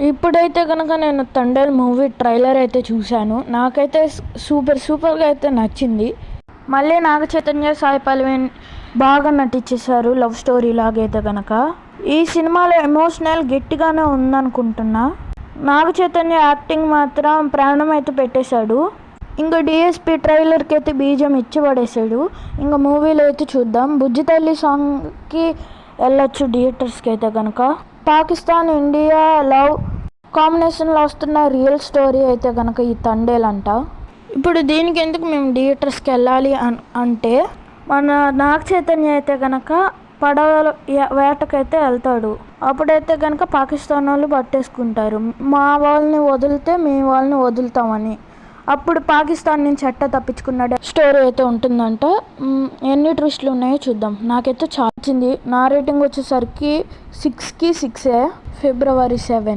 ఇప్పుడైతే కనుక నేను తండేల్ మూవీ ట్రైలర్ అయితే చూశాను. నాకైతే సూపర్గా అయితే నచ్చింది. మళ్ళీ నాగ చైతన్య, సాయి పల్లవి బాగా నటించేశారు లవ్ స్టోరీ లాగైతే కనుక. ఈ సినిమాలో ఎమోషనల్ గట్టిగానే ఉందనుకుంటున్నా. నాగ చైతన్య యాక్టింగ్ మాత్రం ప్రాణం అయితే పెట్టేశాడు. ఇంకా డిఎస్పి ట్రైలర్కి అయితే బీజం ఇచ్చి పడేశాడు. ఇంకా మూవీలో అయితే చూద్దాం. బుజ్జి తల్లి సాంగ్కి వెళ్ళొచ్చు థియేటర్స్కి అయితే కనుక. పాకిస్తాన్ ఇండియా లవ్ కాంబినేషన్లో వస్తున్న రియల్ స్టోరీ అయితే కనుక ఈ తండేల్ అంట. ఇప్పుడు దీనికి ఎందుకు మేము థియేటర్స్కి వెళ్ళాలి అంటే మన నాగ చైతన్య అయితే కనుక పడవ వేటకైతే వెళ్తాడు. అప్పుడైతే కనుక పాకిస్తాన్ వాళ్ళు పట్టేసుకుంటారు. మా వాళ్ళని వదిలితే మీ వాళ్ళని వదులుతామని. అప్పుడు పాకిస్తాన్ నుంచి తప్పించుకున్నాడు స్టోరీ అయితే ఉంటుందంట. ఎన్ని ట్విస్టులు ఉన్నాయో చూద్దాం. నాకైతే చాలా నచ్చింది. నా రేటింగ్ వచ్చేసరికి 6కి 6 February 7.